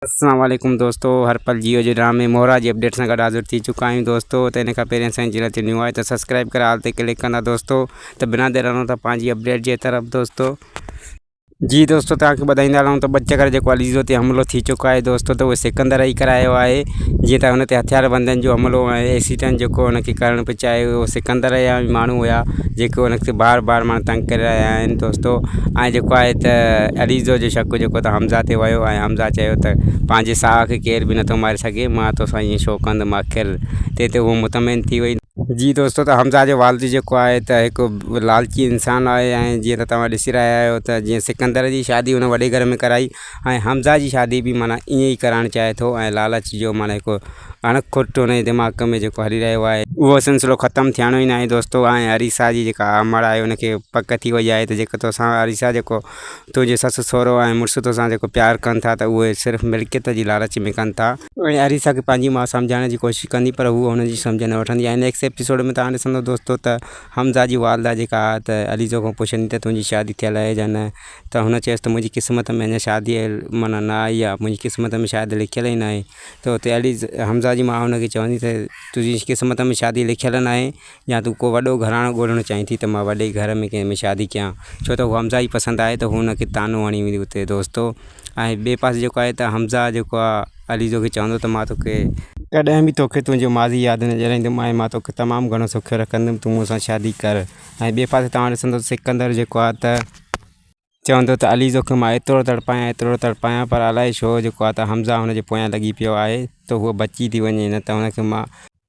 अस्सलाम वालेकुम दोस्तों, हर पल जियो जो ड्रामे मोहरा जी अपडेट सां गॾु हाज़िर थी चुका आहियूं दोस्तों। तो इन खां पहिरियों असांजी चैनल ते न्यू आहे तो सब्सक्राइब करे हाल ते क्लिक कंदा दोस्तों। तो बिना देर रहूं था पंहिंजी अपडेट जे तरफ़ दोस्तों। जी दोस्तों, तव्हांखे ॿुधाईंदा रहूं तो बच्चेघर जेको अलीज़ो ते हमलो थी चुको आहे दोस्तों। तो उहो सिकंदर ई करायो आहे, जीअं त हुन ते हथियारबंदनि जो हमलो ऐं एक्सीडेंट जेको हुनखे करणु पियो चाहे उहो सिकंदर जा माण्हू हुआ जेके हुनखे बार बार माण्हू तंग करे रहिया आहिनि दोस्तों। ऐं जेको आहे त अलीज़ो जो शक जेको त हमज़ा ते वियो ऐं हमज़ा चयो त पंहिंजे साह खे केर बि नथो मारे सघे, मां तोसां ईअं छो कंदुमि आख़िर। ते उहो मुतमिन थी वई। जी दोस्तों, तो हमज़ा जो वालिद जेको आहे त हिकु लालची इंसान आहे ऐं जीअं त तव्हां ॾिसी रहिया आहियो त जीअं सिकंदर जी शादी हुन वॾे घर में कराई ऐं हमज़ा जी शादी बि माना ईअं ई कराइणु चाहे थो। ऐं लालच जो माना हिकु अणखुट हुनजे दिमाग़ में जेको हली रहियो आहे उहो सिलसिलो ख़तमु थियणो ई न आहे दोस्तों। ऐं अरीसा जी जेका अमड़ आहे हुनखे पक थी वई आहे त जेको तोसां अरीसा जेको तुंहिंजे ससु सहुरो ऐं मुड़ुसु तोसां जेको प्यारु कनि था त उहे सिर्फ़ु मिल्कियत जी लालच में कनि था। ऐं अरीसा खे पंहिंजी माउ सम्झाइण जी कोशिशि कंदी पर हूअ हुनजी सम्झ न वठंदी आहे। नेक्स्ट एपिसोड में तव्हां ॾिसंदो दोस्तों त हमज़ा जी वालिदा जेका आहे त अलीज़ो खां पुछंदी त तुंहिंजी शादी थियल आहे या न। त हुन चयसि त मुंहिंजी क़िस्मत में अञा शादी माना न आई आहे, मुंहिंजी क़िस्मत में शायदि लिखियल ई न आहे। त हुते हमज़ा जी माउ हुनखे चवंदी त तुंहिंजी क़िस्मत में शादी लिखियल न आहे या तूं को वॾो घराणो ॻोल्हणु चाहीं थी त मां वॾे घर में कंहिं में शादी कयां, छो त हू हमज़ा ई पसंदि आहे। त हू हुनखे तानो हणी वेंदी हुते दोस्तों। ऐं ॿिए पासे जेको आहे त हमज़ा जेको आहे अलीज़ो खे चवंदो त मां तोखे कॾहिं बि तोखे तुंहिंजो माज़ी यादि न ॾियारींदुमि ऐं मां तोखे तमामु घणो सुखियो रखंदुमि, तूं मूंसां शादी कर। ऐं ॿिए पासे तव्हां ॾिसंदो सिकंदर जेको आहे त चवंदो त अलीज़ो खे मां एतिरो तड़पायां पर अलाए छो जेको आहे त हमज़ा हुनजे पोयां लॻी पियो आहे त उहो बची थी वञे, न त हुनखे मां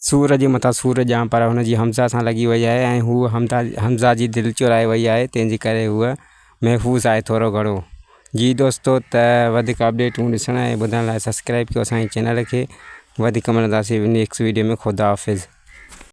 सूर जे मथां सूर ॾियां पर हुनजी हमज़ा सां लॻी वई आहे ऐं हू हमज़ा जी दिलि चुराए वई आहे, तंहिंजे करे हूअ महफ़ूज़ आहे थोरो घणो। जी दोस्तों, त वधीक अपडेटूं ॾिसण ऐं ॿुधण लाइ सब्सक्राइब कयो असांजे चैनल खे। वधीक मिलंदासीं नेक्स्ट वीडियो में। ख़ुदा हाफ़िज़।